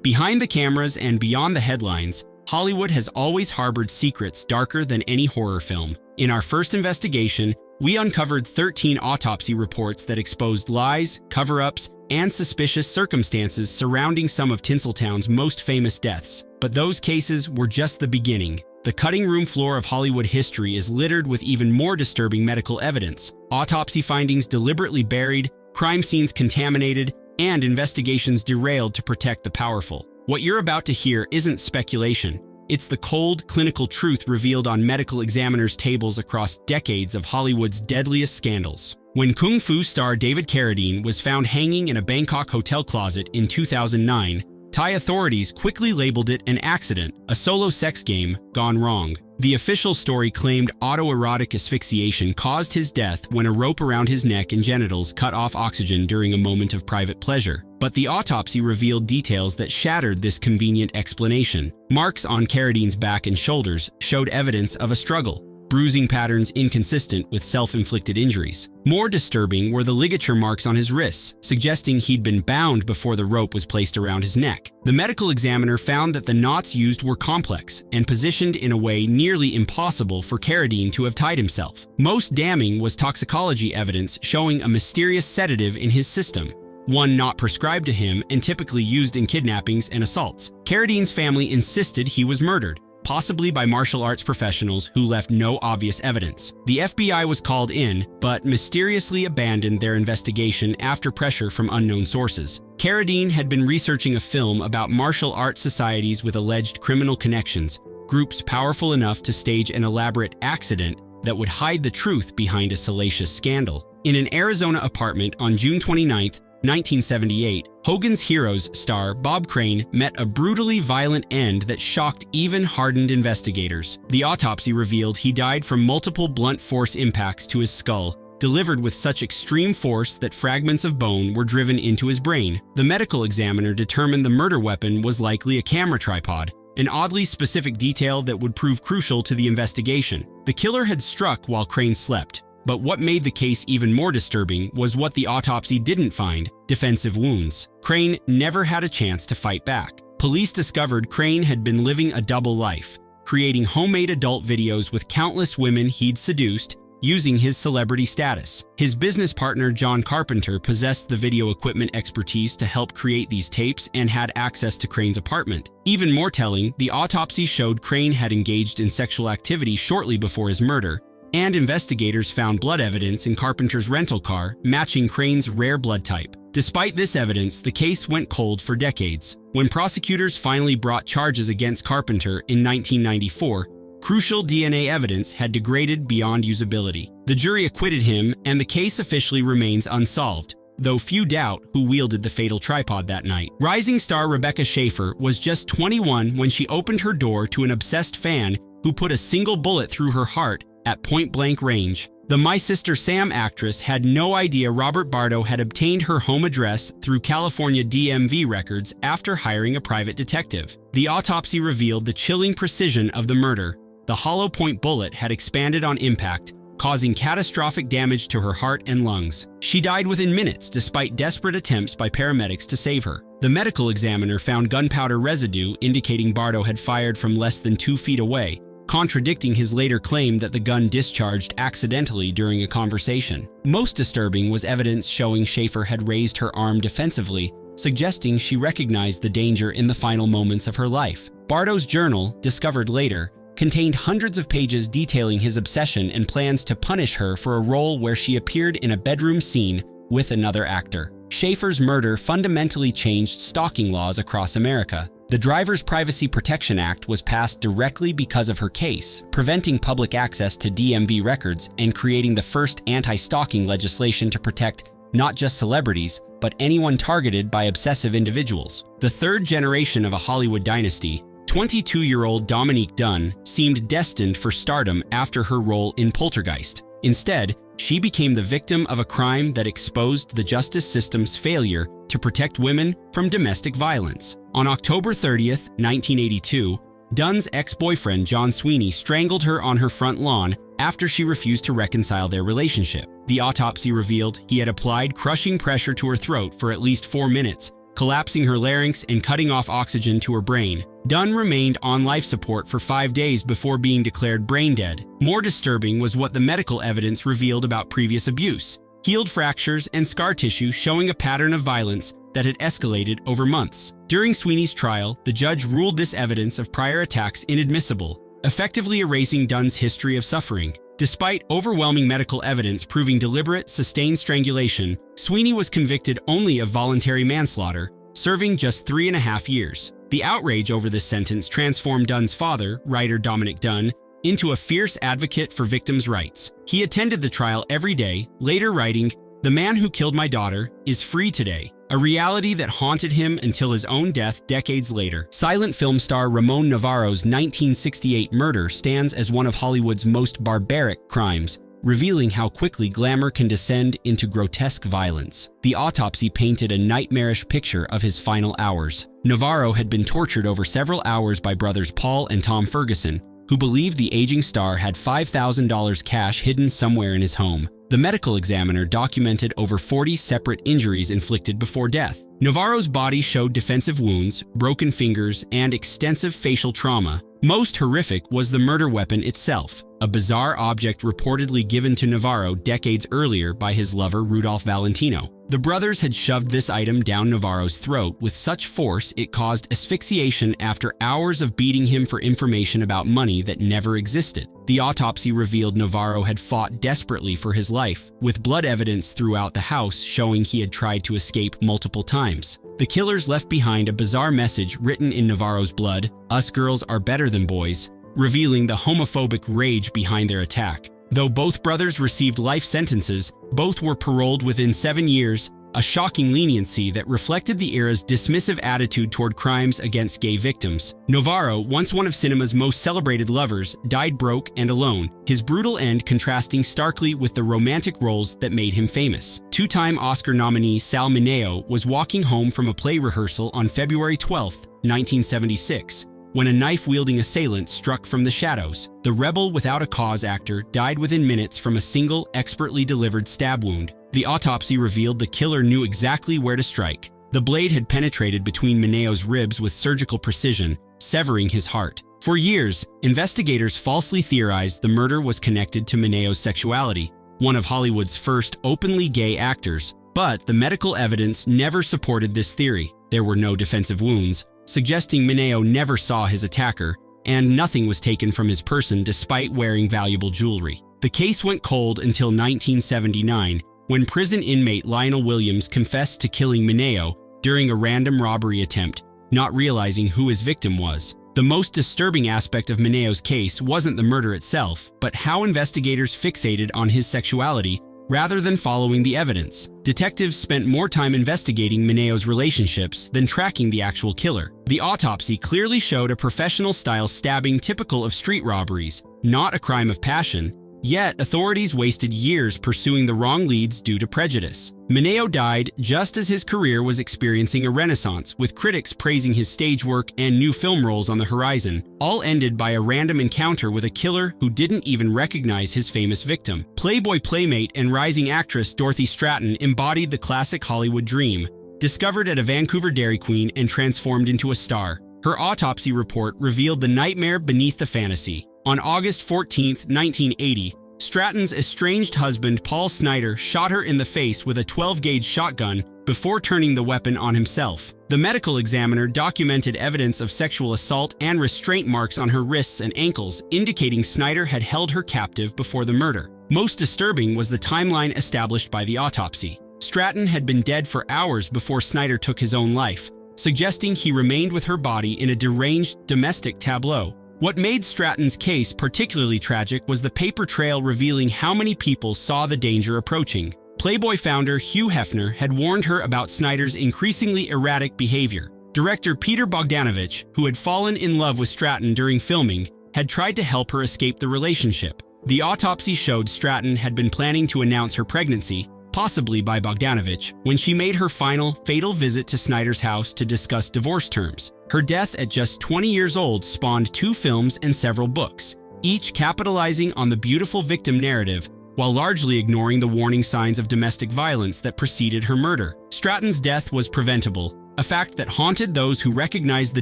Behind the cameras and beyond the headlines, Hollywood has always harbored secrets darker than any horror film. In our first investigation, we uncovered 13 autopsy reports that exposed lies, cover-ups, and suspicious circumstances surrounding some of Tinseltown's most famous deaths. But those cases were just the beginning. The cutting room floor of Hollywood history is littered with even more disturbing medical evidence. Autopsy findings deliberately buried, crime scenes contaminated, and investigations derailed to protect the powerful. What you're about to hear isn't speculation. It's the cold, clinical truth revealed on medical examiners' tables across decades of Hollywood's deadliest scandals. When Kung Fu star David Carradine was found hanging in a Bangkok hotel closet in 2009, Thai authorities quickly labeled it an accident, a solo sex game gone wrong. The official story claimed autoerotic asphyxiation caused his death when a rope around his neck and genitals cut off oxygen during a moment of private pleasure. But the autopsy revealed details that shattered this convenient explanation. Marks on Carradine's back and shoulders showed evidence of a struggle, bruising patterns inconsistent with self-inflicted injuries. More disturbing were the ligature marks on his wrists, suggesting he'd been bound before the rope was placed around his neck. The medical examiner found that the knots used were complex and positioned in a way nearly impossible for Carradine to have tied himself. Most damning was toxicology evidence showing a mysterious sedative in his system, one not prescribed to him and typically used in kidnappings and assaults. Carradine's family insisted he was murdered, possibly by martial arts professionals who left no obvious evidence. The FBI was called in, but mysteriously abandoned their investigation after pressure from unknown sources. Carradine had been researching a film about martial arts societies with alleged criminal connections, groups powerful enough to stage an elaborate accident that would hide the truth behind a salacious scandal. In an Arizona apartment on June 29, 1978, Hogan's Heroes star Bob Crane met a brutally violent end that shocked even hardened investigators. The autopsy revealed he died from multiple blunt force impacts to his skull, delivered with such extreme force that fragments of bone were driven into his brain. The medical examiner determined the murder weapon was likely a camera tripod, an oddly specific detail that would prove crucial to the investigation. The killer had struck while Crane slept. But what made the case even more disturbing was what the autopsy didn't find: defensive wounds. Crane never had a chance to fight back. Police discovered Crane had been living a double life, creating homemade adult videos with countless women he'd seduced, using his celebrity status. His business partner John Carpenter possessed the video equipment expertise to help create these tapes and had access to Crane's apartment. Even more telling, the autopsy showed Crane had engaged in sexual activity shortly before his murder, and investigators found blood evidence in Carpenter's rental car matching Crane's rare blood type. Despite this evidence, the case went cold for decades. When prosecutors finally brought charges against Carpenter in 1994, crucial DNA evidence had degraded beyond usability. The jury acquitted him, and the case officially remains unsolved, though few doubt who wielded the fatal tripod that night. Rising star Rebecca Schaeffer was just 21 when she opened her door to an obsessed fan who put a single bullet through her heart at point-blank range. The My Sister Sam actress had no idea Robert Bardo had obtained her home address through California DMV records after hiring a private detective. The autopsy revealed the chilling precision of the murder. The hollow point bullet had expanded on impact, causing catastrophic damage to her heart and lungs. She died within minutes despite desperate attempts by paramedics to save her. The medical examiner found gunpowder residue indicating Bardo had fired from less than 2 feet away, contradicting his later claim that the gun discharged accidentally during a conversation. Most disturbing was evidence showing Schaeffer had raised her arm defensively, suggesting she recognized the danger in the final moments of her life. Bardo's journal, discovered later, contained hundreds of pages detailing his obsession and plans to punish her for a role where she appeared in a bedroom scene with another actor. Schaeffer's murder fundamentally changed stalking laws across America. The Driver's Privacy Protection Act was passed directly because of her case, preventing public access to DMV records and creating the first anti-stalking legislation to protect not just celebrities, but anyone targeted by obsessive individuals. The third generation of a Hollywood dynasty, 22-year-old Dominique Dunne, seemed destined for stardom after her role in Poltergeist. Instead, she became the victim of a crime that exposed the justice system's failure to protect women from domestic violence. On October 30th, 1982, Dunne's ex-boyfriend John Sweeney strangled her on her front lawn after she refused to reconcile their relationship. The autopsy revealed he had applied crushing pressure to her throat for at least 4 minutes, collapsing her larynx and cutting off oxygen to her brain. Dunne remained on life support for 5 days before being declared brain dead. More disturbing was what the medical evidence revealed about previous abuse: healed fractures and scar tissue showing a pattern of violence that had escalated over months. During Sweeney's trial, the judge ruled this evidence of prior attacks inadmissible, effectively erasing Dunne's history of suffering. Despite overwhelming medical evidence proving deliberate, sustained strangulation, Sweeney was convicted only of voluntary manslaughter, serving just 3.5 years. The outrage over this sentence transformed Dunne's father, writer Dominique Dunne, into a fierce advocate for victims' rights. He attended the trial every day, later writing, "The man who killed my daughter is free today," a reality that haunted him until his own death decades later. Silent film star Ramon Novarro's 1968 murder stands as one of Hollywood's most barbaric crimes, revealing how quickly glamour can descend into grotesque violence. The Autopsy painted a nightmarish picture of his final hours. Novarro had been tortured over several hours by brothers Paul and Tom Ferguson, who believed the aging star had $5,000 cash hidden somewhere in his home. The medical examiner documented over 40 separate injuries inflicted before death. Novarro's body showed defensive wounds, broken fingers, and extensive facial trauma. Most horrific was the murder weapon itself, a bizarre object reportedly given to Novarro decades earlier by his lover Rudolph Valentino. The brothers had shoved this item down Novarro's throat with such force it caused asphyxiation after hours of beating him for information about money that never existed. The autopsy revealed Novarro had fought desperately for his life, with blood evidence throughout the house showing he had tried to escape multiple times. The killers left behind a bizarre message written in Novarro's blood: "Us girls are better than boys," revealing the homophobic rage behind their attack. Though both brothers received life sentences, both were paroled within 7 years, a shocking leniency that reflected the era's dismissive attitude toward crimes against gay victims. Novarro, once one of cinema's most celebrated lovers, died broke and alone, his brutal end contrasting starkly with the romantic roles that made him famous. Two-time Oscar nominee Sal Mineo was walking home from a play rehearsal on February 12, 1976. When a knife-wielding assailant struck from the shadows. The rebel-without-a-cause actor died within minutes from a single, expertly delivered stab wound. The autopsy revealed the killer knew exactly where to strike. The blade had penetrated between Mineo's ribs with surgical precision, severing his heart. For years, investigators falsely theorized the murder was connected to Mineo's sexuality, one of Hollywood's first openly gay actors. But the medical evidence never supported this theory. There were no defensive wounds, suggesting Mineo never saw his attacker, and nothing was taken from his person despite wearing valuable jewelry. The case went cold until 1979, when prison inmate Lionel Williams confessed to killing Mineo during a random robbery attempt, not realizing who his victim was. The most disturbing aspect of Mineo's case wasn't the murder itself, but how investigators fixated on his sexuality rather than following the evidence. Detectives spent more time investigating Mineo's relationships than tracking the actual killer. The autopsy clearly showed a professional-style stabbing typical of street robberies, not a crime of passion. Yet, authorities wasted years pursuing the wrong leads due to prejudice. Mineo died just as his career was experiencing a renaissance, with critics praising his stage work and new film roles on the horizon, all ended by a random encounter with a killer who didn't even recognize his famous victim. Playboy playmate and rising actress Dorothy Stratten embodied the classic Hollywood dream, discovered at a Vancouver Dairy Queen and transformed into a star. Her autopsy report revealed the nightmare beneath the fantasy. On August 14, 1980, Stratton's estranged husband Paul Snyder shot her in the face with a 12-gauge shotgun before turning the weapon on himself. The medical examiner documented evidence of sexual assault and restraint marks on her wrists and ankles, indicating Snyder had held her captive before the murder. Most disturbing was the timeline established by the autopsy. Stratten had been dead for hours before Snyder took his own life, suggesting he remained with her body in a deranged domestic tableau. What made Stratton's case particularly tragic was the paper trail revealing how many people saw the danger approaching. Playboy founder Hugh Hefner had warned her about Snyder's increasingly erratic behavior. Director Peter Bogdanovich, who had fallen in love with Stratten during filming, had tried to help her escape the relationship. The autopsy showed Stratten had been planning to announce her pregnancy, possibly by Bogdanovich, when she made her final, fatal visit to Snyder's house to discuss divorce terms. Her death at just 20 years old spawned 2 films and several books, each capitalizing on the beautiful victim narrative while largely ignoring the warning signs of domestic violence that preceded her murder. Stratton's death was preventable, a fact that haunted those who recognized the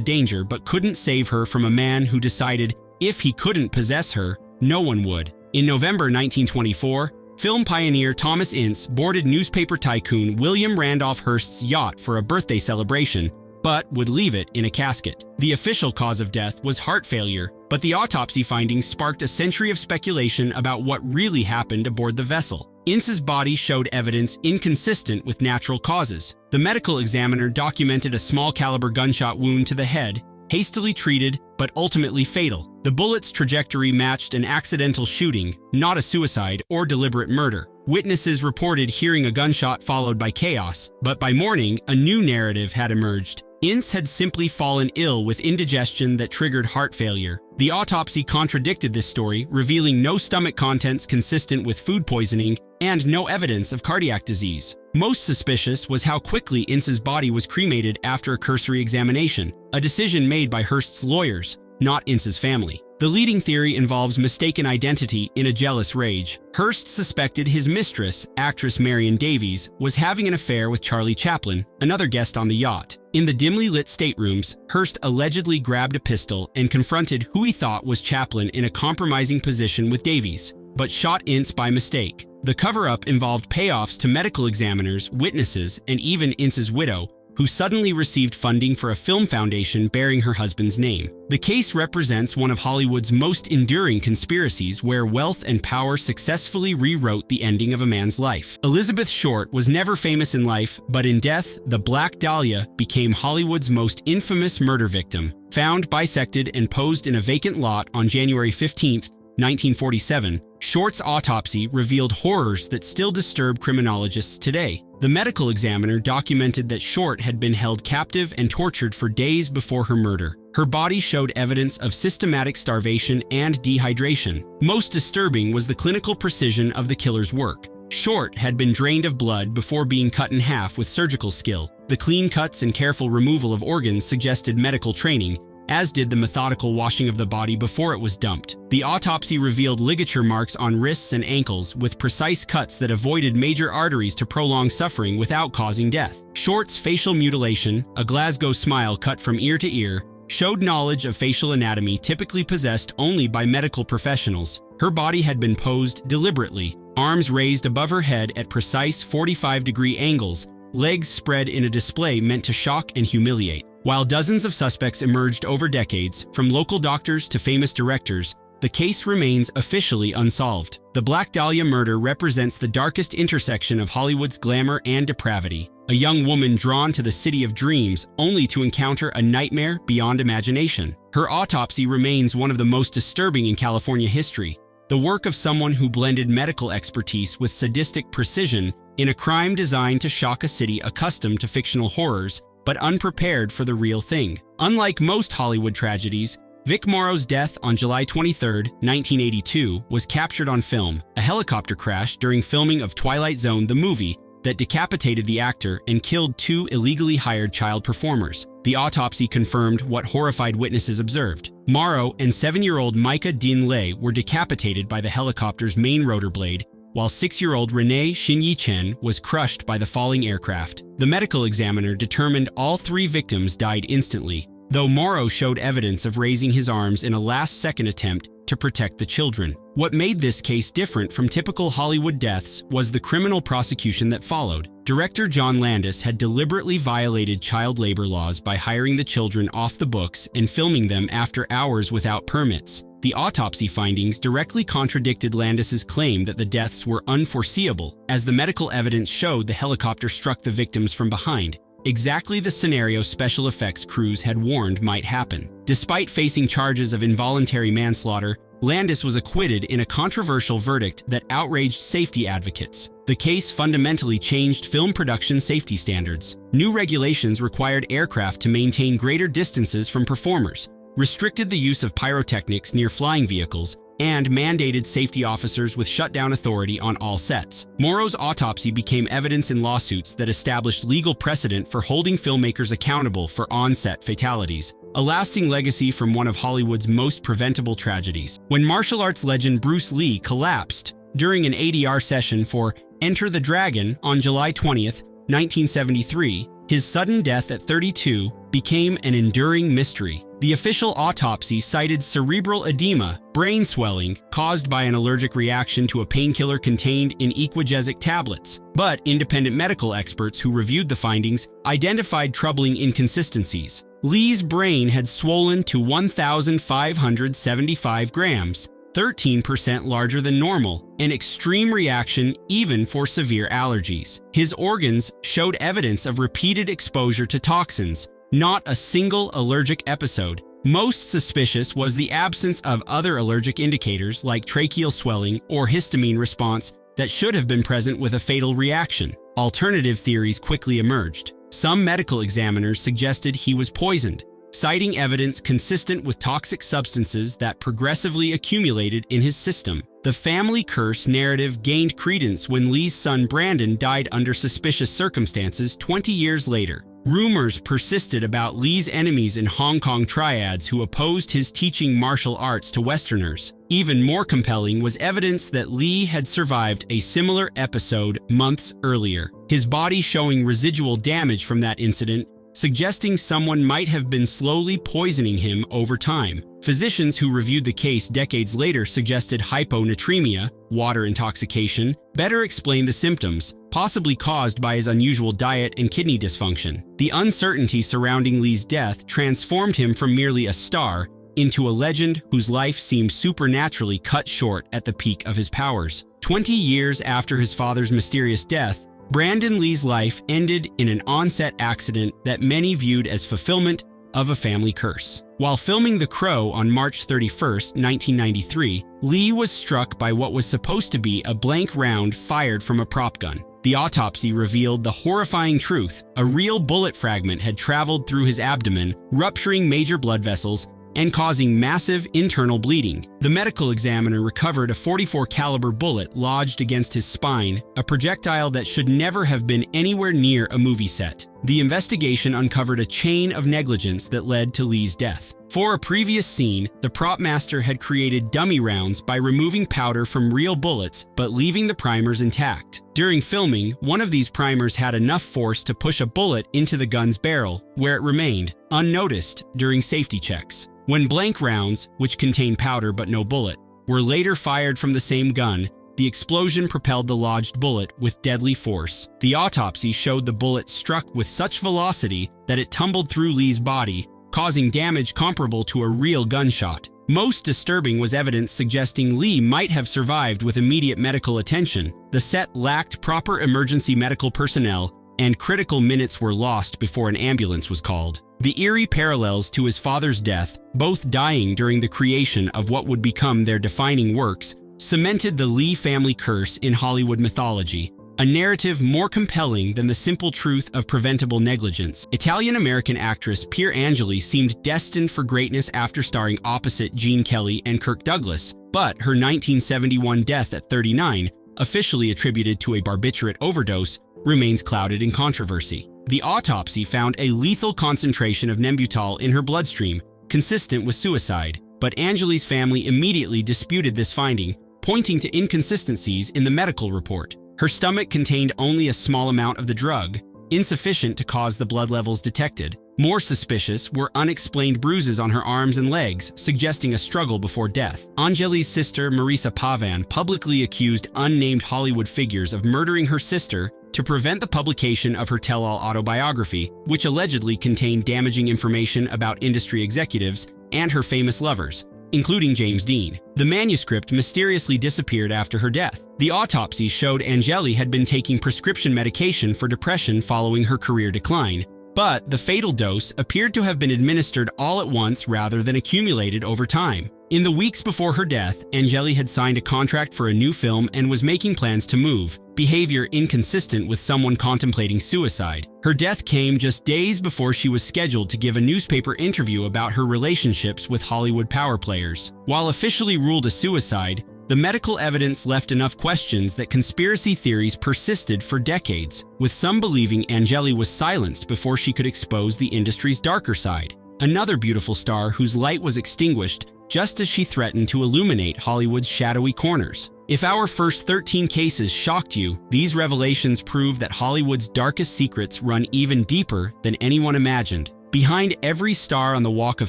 danger but couldn't save her from a man who decided if he couldn't possess her, no one would. In November 1924, film pioneer Thomas Ince boarded newspaper tycoon William Randolph Hearst's yacht for a birthday celebration, but would leave it in a casket. The official cause of death was heart failure, but the autopsy findings sparked a century of speculation about what really happened aboard the vessel. Ince's body showed evidence inconsistent with natural causes. The medical examiner documented a small-caliber gunshot wound to the head, hastily treated but ultimately fatal. The bullet's trajectory matched an accidental shooting, not a suicide or deliberate murder. Witnesses reported hearing a gunshot followed by chaos, but by morning, a new narrative had emerged. Ince had simply fallen ill with indigestion that triggered heart failure. The autopsy contradicted this story, revealing no stomach contents consistent with food poisoning and no evidence of cardiac disease. Most suspicious was how quickly Ince's body was cremated after a cursory examination, a decision made by Hearst's lawyers, not Ince's family. The leading theory involves mistaken identity in a jealous rage. Hearst suspected his mistress, actress Marion Davies, was having an affair with Charlie Chaplin, another guest on the yacht. In the dimly lit staterooms, Hearst allegedly grabbed a pistol and confronted who he thought was Chaplin in a compromising position with Davies, but shot Ince by mistake. The cover-up involved payoffs to medical examiners, witnesses, and even Ince's widow, who suddenly received funding for a film foundation bearing her husband's name. The case represents one of Hollywood's most enduring conspiracies where wealth and power successfully rewrote the ending of a man's life. Elizabeth Short was never famous in life, but in death, the Black Dahlia became Hollywood's most infamous murder victim. Found bisected and posed in a vacant lot on January 15, 1947, Short's autopsy revealed horrors that still disturb criminologists today. The medical examiner documented that Short had been held captive and tortured for days before her murder. Her body showed evidence of systematic starvation and dehydration. Most disturbing was the clinical precision of the killer's work. Short had been drained of blood before being cut in half with surgical skill. The clean cuts and careful removal of organs suggested medical training, as did the methodical washing of the body before it was dumped. The autopsy revealed ligature marks on wrists and ankles, with precise cuts that avoided major arteries to prolong suffering without causing death. Short's facial mutilation, a Glasgow smile cut from ear to ear, showed knowledge of facial anatomy typically possessed only by medical professionals. Her body had been posed deliberately, arms raised above her head at precise 45-degree angles, legs spread in a display meant to shock and humiliate. While dozens of suspects emerged over decades, from local doctors to famous directors, the case remains officially unsolved. The Black Dahlia murder represents the darkest intersection of Hollywood's glamour and depravity. A young woman drawn to the city of dreams only to encounter a nightmare beyond imagination. Her autopsy remains one of the most disturbing in California history, the work of someone who blended medical expertise with sadistic precision in a crime designed to shock a city accustomed to fictional horrors, but unprepared for the real thing. Unlike most Hollywood tragedies, Vic Morrow's death on July 23, 1982, was captured on film, a helicopter crash during filming of Twilight Zone the movie that decapitated the actor and killed 2 illegally hired child performers. The autopsy confirmed what horrified witnesses observed. Morrow and 7-year-old Micah Din Lei were decapitated by the helicopter's main rotor blade, while 6-year-old Renee Shinyi Chen was crushed by the falling aircraft. The medical examiner determined all 3 victims died instantly, though Morrow showed evidence of raising his arms in a last-second attempt to protect the children. What made this case different from typical Hollywood deaths was the criminal prosecution that followed. Director John Landis had deliberately violated child labor laws by hiring the children off the books and filming them after hours without permits. The autopsy findings directly contradicted Landis's claim that the deaths were unforeseeable, as the medical evidence showed the helicopter struck the victims from behind, exactly the scenario special effects crews had warned might happen. Despite facing charges of involuntary manslaughter, Landis was acquitted in a controversial verdict that outraged safety advocates. The case fundamentally changed film production safety standards. New regulations required aircraft to maintain greater distances from performers, restricted the use of pyrotechnics near flying vehicles, and mandated safety officers with shutdown authority on all sets. Morrow's autopsy became evidence in lawsuits that established legal precedent for holding filmmakers accountable for on-set fatalities, a lasting legacy from one of Hollywood's most preventable tragedies. When martial arts legend Bruce Lee collapsed during an ADR session for Enter the Dragon on July 20, 1973, His sudden death at 32 became an enduring mystery. The official autopsy cited cerebral edema, brain swelling, caused by an allergic reaction to a painkiller contained in equagesic tablets. But independent medical experts who reviewed the findings identified troubling inconsistencies. Lee's brain had swollen to 1,575 grams, 13% larger than normal, an extreme reaction even for severe allergies. His organs showed evidence of repeated exposure to toxins, not a single allergic episode. Most suspicious was the absence of other allergic indicators like tracheal swelling or histamine response that should have been present with a fatal reaction. Alternative theories quickly emerged. Some medical examiners suggested he was poisoned, citing evidence consistent with toxic substances that progressively accumulated in his system. The family curse narrative gained credence when Lee's son Brandon died under suspicious circumstances 20 years later. Rumors persisted about Lee's enemies in Hong Kong triads who opposed his teaching martial arts to Westerners. Even more compelling was evidence that Lee had survived a similar episode months earlier, his body showing residual damage from that incident, suggesting someone might have been slowly poisoning him over time. Physicians who reviewed the case decades later suggested hyponatremia, water intoxication, better explained the symptoms, possibly caused by his unusual diet and kidney dysfunction. The uncertainty surrounding Lee's death transformed him from merely a star into a legend whose life seemed supernaturally cut short at the peak of his powers. 20 years after his father's mysterious death, Brandon Lee's life ended in an onset accident that many viewed as fulfillment of a family curse. While filming The Crow on March 31, 1993, Lee was struck by what was supposed to be a blank round fired from a prop gun. The autopsy revealed the horrifying truth: a real bullet fragment had traveled through his abdomen, rupturing major blood vessels and causing massive internal bleeding. The medical examiner recovered a .44 caliber bullet lodged against his spine, a projectile that should never have been anywhere near a movie set. The investigation uncovered a chain of negligence that led to Lee's death. For a previous scene, the prop master had created dummy rounds by removing powder from real bullets but leaving the primers intact. During filming, one of these primers had enough force to push a bullet into the gun's barrel, where it remained, unnoticed, during safety checks. When blank rounds, which contained powder but no bullet, were later fired from the same gun, the explosion propelled the lodged bullet with deadly force. The autopsy showed the bullet struck with such velocity that it tumbled through Lee's body, causing damage comparable to a real gunshot. Most disturbing was evidence suggesting Lee might have survived with immediate medical attention. The set lacked proper emergency medical personnel, and critical minutes were lost before an ambulance was called. The eerie parallels to his father's death, both dying during the creation of what would become their defining works, cemented the Lee family curse in Hollywood mythology, a narrative more compelling than the simple truth of preventable negligence. Italian-American actress Pier Angeli seemed destined for greatness after starring opposite Gene Kelly and Kirk Douglas, but her 1971 death at 39, officially attributed to a barbiturate overdose, remains clouded in controversy. The autopsy found a lethal concentration of Nembutal in her bloodstream, consistent with suicide, but Angeli's family immediately disputed this finding, pointing to inconsistencies in the medical report. Her stomach contained only a small amount of the drug, insufficient to cause the blood levels detected. More suspicious were unexplained bruises on her arms and legs, suggesting a struggle before death. Angeli's sister, Marisa Pavan, publicly accused unnamed Hollywood figures of murdering her sister to prevent the publication of her tell-all autobiography, which allegedly contained damaging information about industry executives and her famous lovers, including James Dean. The manuscript mysteriously disappeared after her death. The autopsy showed Angeli had been taking prescription medication for depression following her career decline, but the fatal dose appeared to have been administered all at once rather than accumulated over time. In the weeks before her death, Angeli had signed a contract for a new film and was making plans to move, behavior inconsistent with someone contemplating suicide. Her death came just days before she was scheduled to give a newspaper interview about her relationships with Hollywood power players. While officially ruled a suicide, the medical evidence left enough questions that conspiracy theories persisted for decades, with some believing Angeli was silenced before she could expose the industry's darker side. Another beautiful star whose light was extinguished just as she threatened to illuminate Hollywood's shadowy corners. If our first 13 cases shocked you, these revelations prove that Hollywood's darkest secrets run even deeper than anyone imagined. Behind every star on the Walk of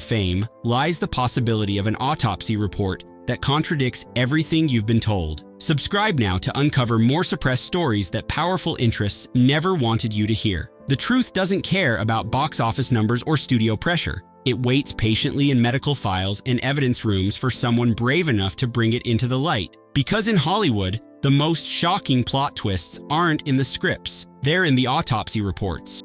Fame lies the possibility of an autopsy report that contradicts everything you've been told. Subscribe now to uncover more suppressed stories that powerful interests never wanted you to hear. The truth doesn't care about box office numbers or studio pressure. It waits patiently in medical files and evidence rooms for someone brave enough to bring it into the light. Because in Hollywood, the most shocking plot twists aren't in the scripts, they're in the autopsy reports.